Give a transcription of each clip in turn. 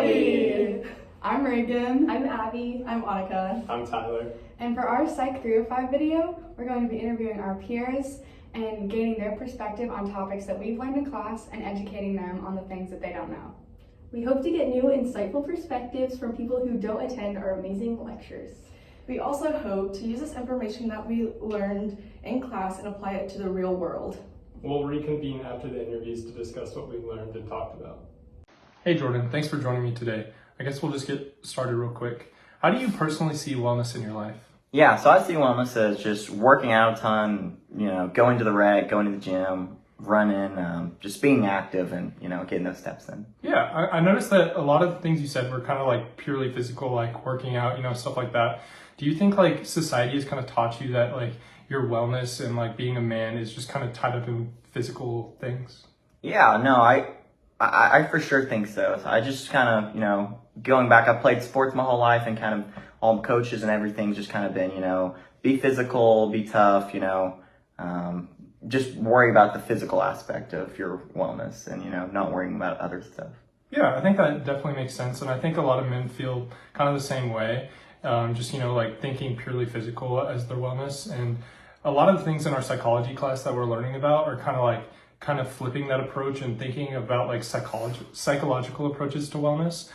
Howdy! I'm Reagan. I'm Abby. I'm Anika. I'm Tyler. And for our Psych 305 video, we're going to be interviewing our peers and gaining their perspective on topics that we've learned in class and educating them on the things that they don't know. We hope to get new, insightful perspectives from people who don't attend our amazing lectures. We also hope to use this information that we learned in class and apply it to the real world. We'll reconvene after the interviews to discuss what we learned and talked about. Hey Jordan, thanks for joining me today. I guess we'll just get started real quick. How do you personally see wellness in your life? Yeah, so I see wellness as just working out a ton, going to the rec, going to the gym, running, just being active and, getting those steps in. Yeah, I noticed that a lot of the things you said were kind of like purely physical, like working out, stuff like that. Do you think like society has kind of taught you that like your wellness and like being a man is just kind of tied up in physical things? Yeah, no, I for sure think so. So I just kind of, going back, I played sports my whole life and kind of all coaches and everything's just kind of been, be physical, be tough, just worry about the physical aspect of your wellness and, not worrying about other stuff. Yeah, I think that definitely makes sense. And I think a lot of men feel kind of the same way. Just, like thinking purely physical as their wellness. And a lot of the things in our psychology class that we're learning about are kind of flipping that approach and thinking about like psychological approaches to wellness.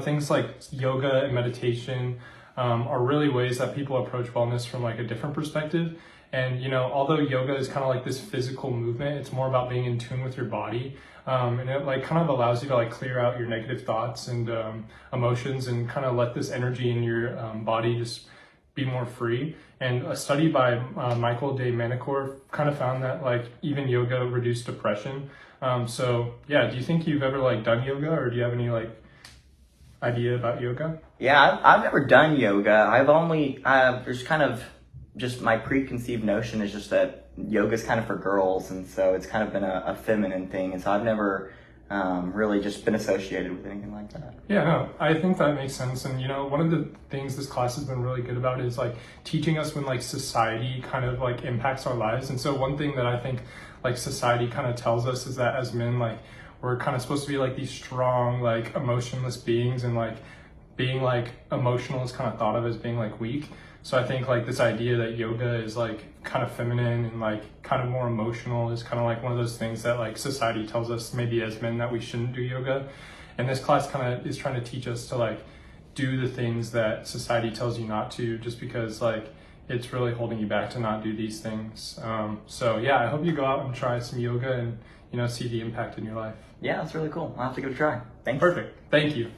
Things like yoga and meditation are really ways that people approach wellness from like a different perspective. And, although yoga is kind of like this physical movement, it's more about being in tune with your body. And it like kind of allows you to like clear out your negative thoughts and emotions and kind of let this energy in your body just be more free. And a study by Michael de Manicourt kind of found that like even yoga reduced depression. So yeah, do you think you've ever like done yoga, or do you have any like idea about yoga? Yeah, I've never done yoga. There's kind of just my preconceived notion is just that yoga is kind of for girls, and so it's kind of been a feminine thing, and so I've never really just been associated with anything like that. Yeah, no, I think that makes sense. And one of the things this class has been really good about is like teaching us when like society kind of like impacts our lives. And so one thing that I think like society kind of tells us is that as men, like we're kind of supposed to be like these strong, like emotionless beings, and like being like emotional is kind of thought of as being like weak. So I think like this idea that yoga is like kind of feminine and like kind of more emotional is kind of like one of those things that like society tells us maybe as men that we shouldn't do yoga. And this class kind of is trying to teach us to like do the things that society tells you not to, just because like it's really holding you back to not do these things. So yeah, I hope you go out and try some yoga and see the impact in your life. Yeah, that's really cool. I'll have to give it a try. Thanks. Perfect. Thank you.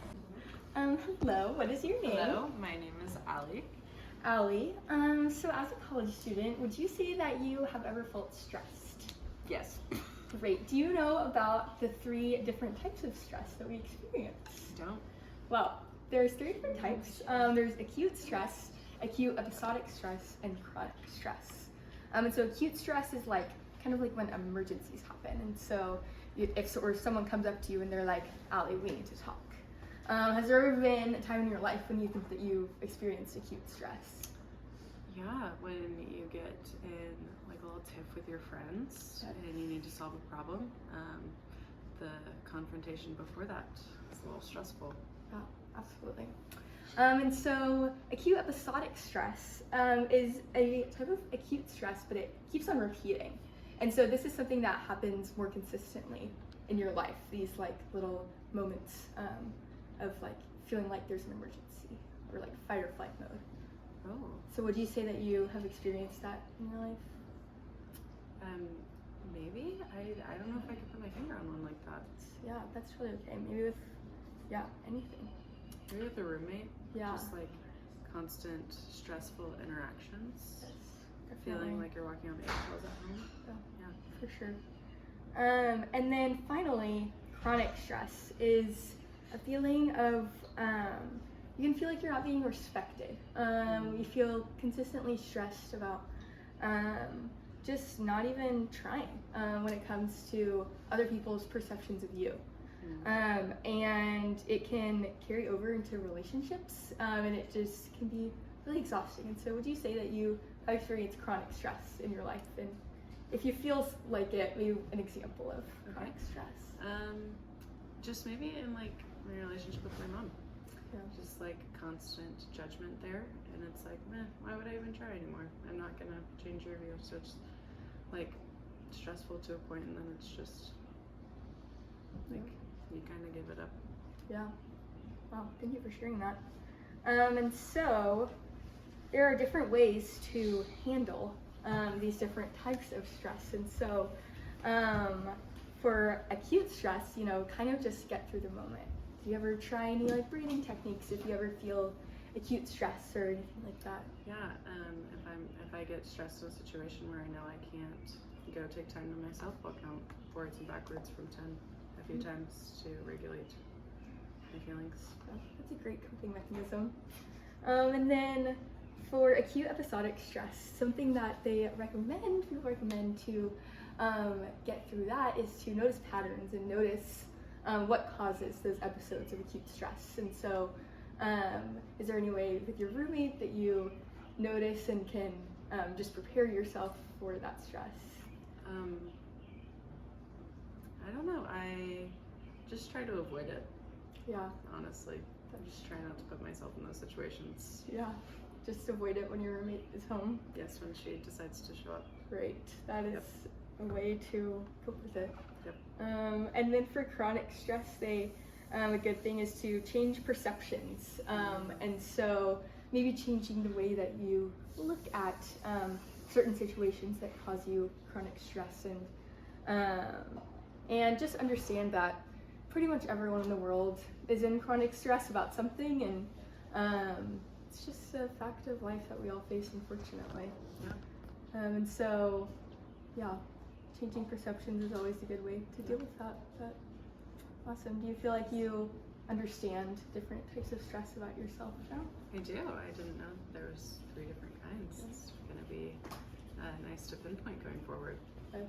Hello, what is your name? Hello, my name is Ali. Allie. So as a college student, would you say that you have ever felt stressed? Yes. Great. Do you know about the 3 different types of stress that we experience? Don't. Well, there's 3 different types. There's acute stress, acute episodic stress, and chronic stress. And so acute stress is like kind of like when emergencies happen. And so if someone comes up to you and they're like, Allie, we need to talk. Has there ever been a time in your life when you think that you've experienced acute stress? Yeah, when you get in like a little tiff with your friends and you need to solve a problem. The confrontation before that is a little stressful. Yeah, absolutely. And so acute episodic stress is a type of acute stress, but it keeps on repeating. And so this is something that happens more consistently in your life, these like little moments of like feeling like there's an emergency or like fight or flight mode. Oh. So would you say that you have experienced that in your life? Maybe. I don't know if I could put my finger on one like that. Yeah, that's really okay. Maybe with, anything. Maybe with a roommate. Yeah. Just like constant stressful interactions. Yes, Feeling like you're walking on eggshells at home. Yeah, for sure. And then finally, chronic stress is a feeling of, you can feel like you're not being respected. You feel consistently stressed about just not even trying when it comes to other people's perceptions of you. And it can carry over into relationships, and it just can be really exhausting. And so would you say that you have experienced chronic stress in your life? And if you feel like it, maybe an example of chronic stress. Just maybe in like my relationship with my on. Yeah. Just like constant judgment there, and it's like, meh, why would I even try anymore? I'm not gonna change your view. So it's like stressful to a point, and then it's just like you kind of give it up. Yeah. Wow, thank you for sharing that. And so there are different ways to handle these different types of stress. And so for acute stress, you know, kind of just get through the moment. Do you ever try any like breathing techniques if you ever feel acute stress or anything like that? Yeah, if I get stressed in a situation where I know I can't go take time to myself, I'll count forwards and backwards from 10 a few times to regulate my feelings. That's a great coping mechanism. And then for acute episodic stress, something that people recommend to get through that is to notice patterns and notice what causes those episodes of acute stress. And so is there any way with your roommate that you notice and can just prepare yourself for that stress? I don't know. I just try to avoid it. Yeah. Honestly, I just try not to put myself in those situations. Yeah. Just avoid it when your roommate is home. Yes, when she decides to show up. Great. That is a way to cope with it. Yep. And then for chronic stress, a good thing is to change perceptions. And so maybe changing the way that you look at certain situations that cause you chronic stress, and just understand that pretty much everyone in the world is in chronic stress about something, and it's just a fact of life that we all face, unfortunately. Yeah. And so, yeah, changing perceptions is always a good way to deal with that. But awesome. Do you feel like you understand different types of stress about yourself now? I do. I didn't know there was 3 different kinds. It's going to be nice to pinpoint going forward. Yes.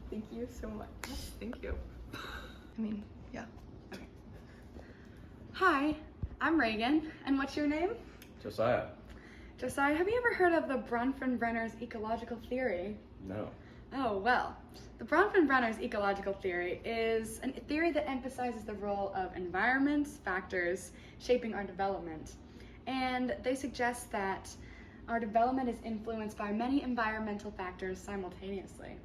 Thank you so much. Thank you. Yeah. Hi, I'm Reagan, and what's your name? Josiah. Josiah, have you ever heard of the Bronfenbrenner's ecological theory? No. Oh, well, the Bronfenbrenner's ecological theory is a theory that emphasizes the role of environments, factors shaping our development. And they suggest that our development is influenced by many environmental factors simultaneously.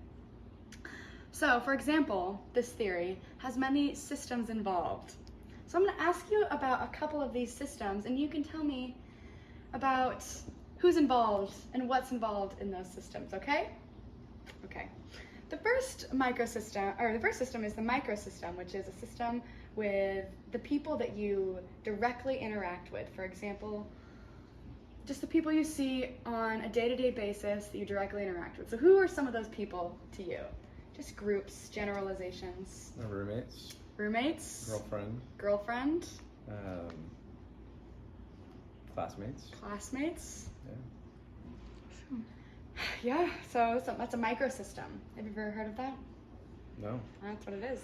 So, for example, this theory has many systems involved. So I'm going to ask you about a couple of these systems, and you can tell me about who's involved and what's involved in those systems, okay? Okay. The first system is the microsystem, which is a system with the people that you directly interact with. For example, just the people you see on a day-to-day basis that you directly interact with. So who are some of those people to you? Just groups, generalizations. My roommates. Roommates. Girlfriend. Girlfriend. Classmates. Classmates. Yeah. Yeah, so that's a microsystem. Have you ever heard of that? No. That's what it is.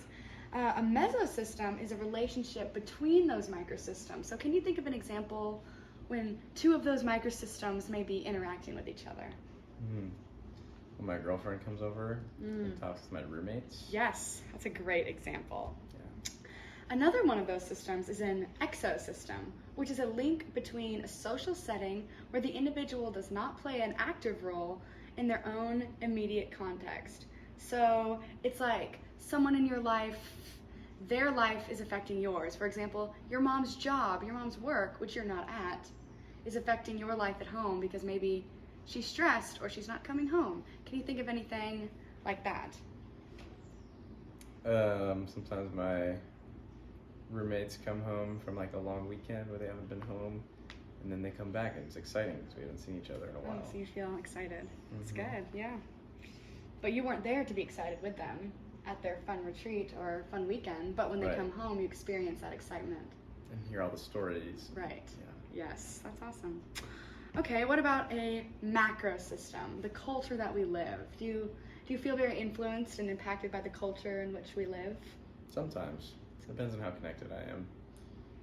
A mesosystem is a relationship between those microsystems. So can you think of an example when 2 of those microsystems may be interacting with each other? When my girlfriend comes over and talks to my roommates. Yes, that's a great example. Yeah. Another one of those systems is an exosystem, which is a link between a social setting where the individual does not play an active role in their own immediate context. So it's like someone in your life, their life is affecting yours. For example, your mom's job, your mom's work, which you're not at, is affecting your life at home because maybe she's stressed or she's not coming home. Can you think of anything like that? Sometimes my roommates come home from like a long weekend where they haven't been home, and then they come back and it's exciting because we haven't seen each other in a while. Oh, so you feel excited. That's good, yeah. But you weren't there to be excited with them at their fun retreat or fun weekend, but when they come home, you experience that excitement. And hear all the stories. Right. Yeah. Yes, that's awesome. Okay, what about a macro system, the culture that we live? Do you feel very influenced and impacted by the culture in which we live? Sometimes. Depends on how connected I am.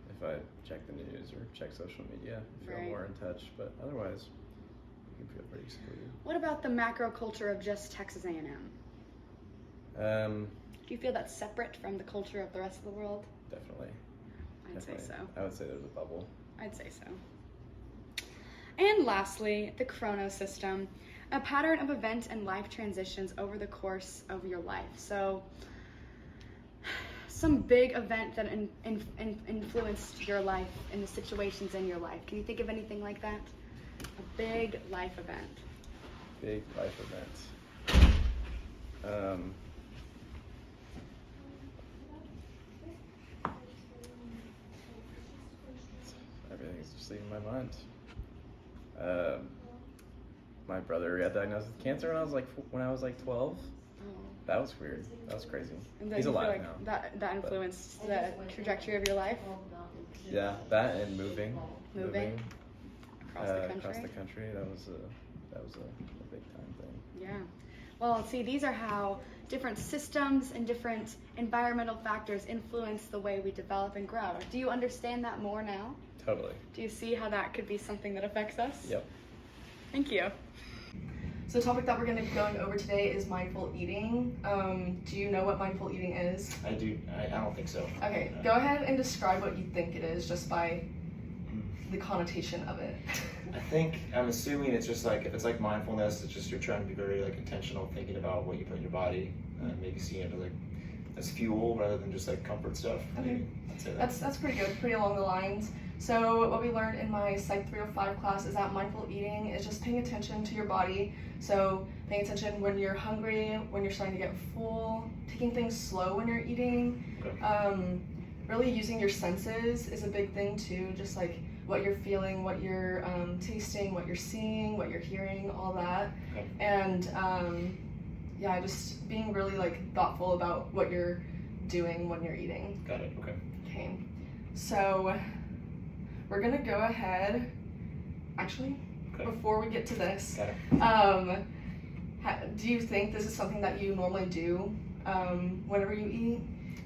If I check the news or check social media, I feel more in touch, but otherwise, you can feel pretty secluded. What about the macro culture of just Texas A&M? Do you feel that's separate from the culture of the rest of the world? Definitely. I I'd say so. I would say there's a bubble. I'd say so. And lastly, the chrono system, a pattern of events and life transitions over the course of your life. So some big event that influenced your life and the situations in your life. Can you think of anything like that? A big life event. Big life event. Everything's just leaving my mind. My brother got diagnosed with cancer when I was like 12. That was weird. That was crazy. And He's you feel alive like now. that influenced the trajectory of your life? Yeah, that and moving Across the country? across the country. That was a big time thing. Yeah. Well, see, these are how different systems and different environmental factors influence the way we develop and grow. Do you understand that more now? Totally. Do you see how that could be something that affects us? Yep. Thank you. So the topic that we're going to be going over today is mindful eating. Do you know what mindful eating is? I do. I don't think so. Okay, go ahead and describe what you think it is just by the connotation of it. I'm assuming it's just like, if it's like mindfulness, it's just you're trying to be very like intentional, thinking about what you put in your body, and maybe seeing it like as fuel rather than just like comfort stuff. Okay. Maybe. I'd say that. That's pretty good, pretty along the lines. So what we learned in my Psych 305 class is that mindful eating is just paying attention to your body. So paying attention when you're hungry, when you're starting to get full, taking things slow when you're eating. Okay. Really using your senses is a big thing too, just like what you're feeling, what you're tasting, what you're seeing, what you're hearing, all that. Okay. And yeah, just being really like thoughtful about what you're doing when you're eating. Got it. Okay. Okay, so we're gonna go ahead, actually, Okay. before we get to this, Got it. do you think this is something that you normally do whenever you eat?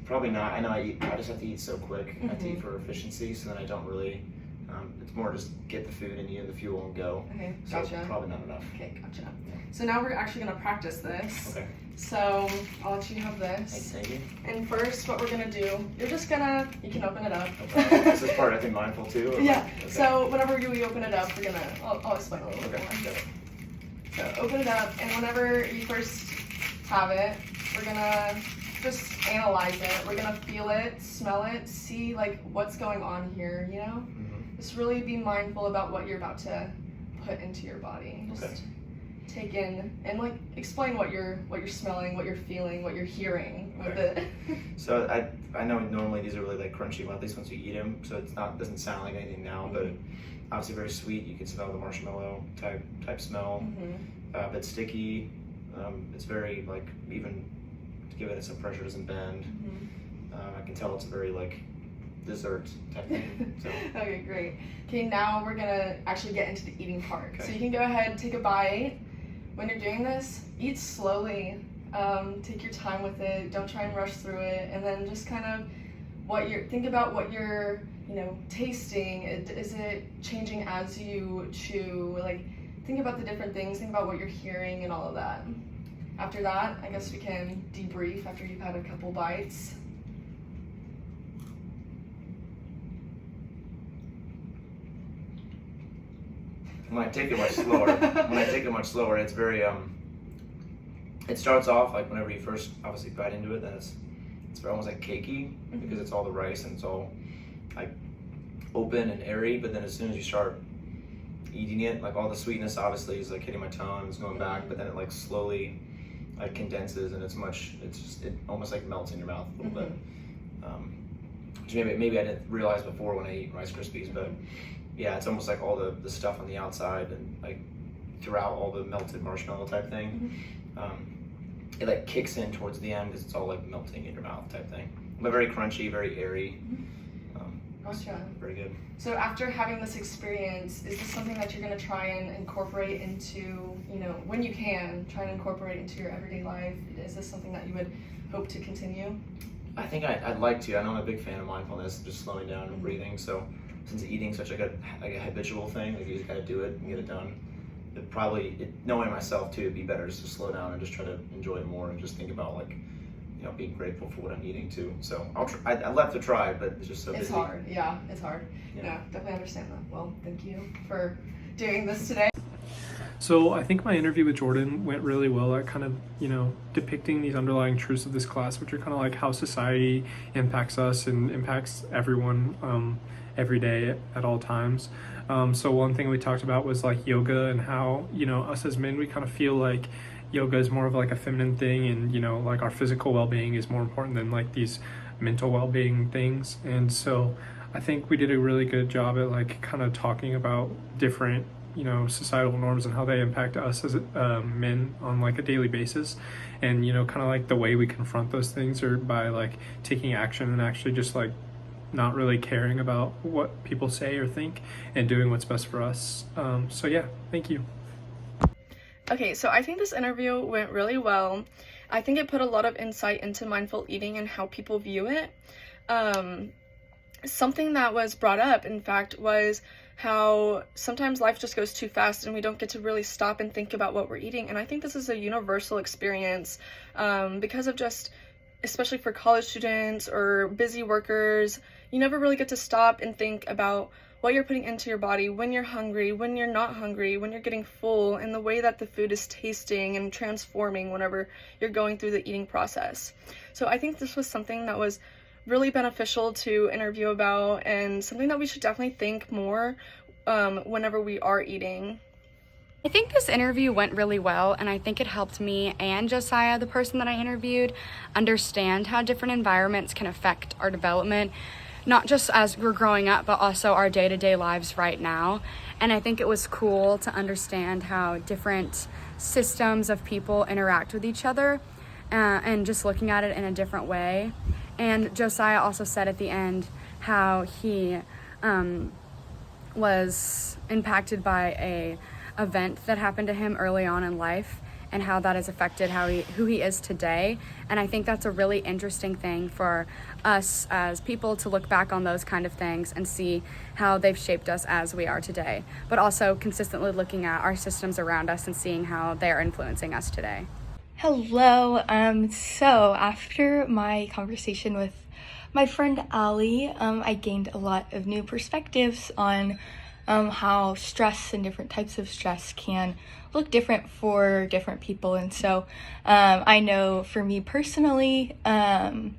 Probably not. I know I just have to eat so quick. I have to Mhm. eat for efficiency, so then I don't really. It's more just get the food in you and the fuel and go. Okay, So gotcha. probably not enough. Okay, gotcha. So now we're actually gonna practice this. Okay. So I'll let you have this. Thank you. And first, what we're gonna do, you can open it up. Okay. This is part I think mindful too. Or Yeah. okay. So whenever we open it up, I'll explain a little bit Okay. more. Got it. So open it up, and whenever you first have it, we're gonna just analyze it. We're gonna feel it, smell it, see like what's going on here, you know? Mhm. Just really be mindful about what you're about to put into your body. Just Okay. take in and like explain what you're smelling, what you're feeling, what you're hearing with Okay. it. So I know normally these are really like crunchy, at least once you eat them. So doesn't sound like anything now, but obviously very sweet. You can smell the marshmallow type smell. Mm-hmm. A bit sticky. It's very like, even to give it some pressure, doesn't bend. Mm-hmm. I can tell it's a very like dessert type thing. So Okay, great. Okay, now we're gonna actually get into the eating part. Okay. So you can go ahead and take a bite. When you're doing this, eat slowly. Take your time with it. Don't try and rush through it. And then just kind of think about what you're, tasting. Is it changing as you chew? Like, think about the different things. Think about what you're hearing and all of that. After that, I guess we can debrief after you've had a couple bites. when I take it much slower, it's very it starts off like whenever you first obviously bite into it, then it's almost like cakey because it's all the rice and it's all like open and airy. But then as soon as you start eating it, like all the sweetness obviously is like hitting my tongue, it's going back, but then it like slowly like condenses and it almost like melts in your mouth a little bit. Which maybe I didn't realize before when I eat Rice Krispies, but yeah, it's almost like all the stuff on the outside and like throughout all the melted marshmallow type thing. It like kicks in towards the end because it's all like melting in your mouth type thing. But very crunchy, very airy. Gotcha. Very good. So after having this experience, is this something that you're going to try and incorporate into, when you can, try and incorporate into your everyday life? Is this something that you would hope to continue? I think I'd like to. I know I'm a big fan of mindfulness, just slowing down and breathing. So since eating's such like a habitual thing, like you just gotta do it and get it done. Knowing myself too, it'd be better just to slow down and just try to enjoy it more and just think about like, being grateful for what I'm eating too. So I'd love to try, but it's just so busy. It's hard. Yeah, it's hard. Yeah, definitely understand that. Well, thank you for doing this today. So I think my interview with Jordan went really well at kind of, depicting these underlying truths of this class, which are kind of like how society impacts us and impacts everyone every day at all times. So one thing we talked about was like yoga and how, us as men, we kind of feel like yoga is more of like a feminine thing, and, like our physical well-being is more important than like these mental well-being things. And so I think we did a really good job at like kind of talking about different societal norms and how they impact us as men on like a daily basis, and kind of like the way we confront those things are by like taking action and actually just like not really caring about what people say or think and doing what's best for us. So yeah, thank you. Okay, so I think this interview went really well. I think it put a lot of insight into mindful eating and how people view it. Something that was brought up, in fact, was how sometimes life just goes too fast and we don't get to really stop and think about what we're eating. And I think this is a universal experience because of just, especially for college students or busy workers, you never really get to stop and think about what you're putting into your body, when you're hungry, when you're not hungry, when you're getting full, and the way that the food is tasting and transforming whenever you're going through the eating process. So I think this was something that was really beneficial to interview about, and something that we should definitely think more whenever we are eating. I think this interview went really well, and I think it helped me and Josiah, the person that I interviewed, understand how different environments can affect our development, not just as we're growing up, but also our day-to-day lives right now. And I think it was cool to understand how different systems of people interact with each other, and just looking at it in a different way. And Josiah also said at the end how he was impacted by a event that happened to him early on in life, and how that has affected who he is today. And I think that's a really interesting thing for us as people to look back on those kind of things and see how they've shaped us as we are today, but also consistently looking at our systems around us and seeing how they're influencing us today. Hello. So after my conversation with my friend Allie, I gained a lot of new perspectives on how stress and different types of stress can look different for different people. And so I know for me personally, I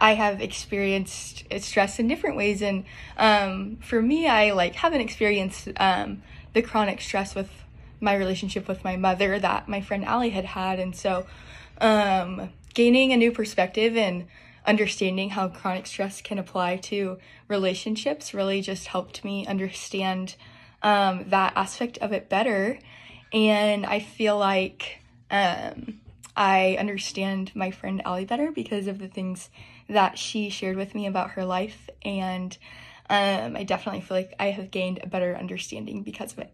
have experienced stress in different ways. And for me, I haven't experienced the chronic stress with my relationship with my mother that my friend Allie had. And so gaining a new perspective and understanding how chronic stress can apply to relationships really just helped me understand that aspect of it better. And I feel like I understand my friend Allie better because of the things that she shared with me about her life. And I definitely feel like I have gained a better understanding because of it.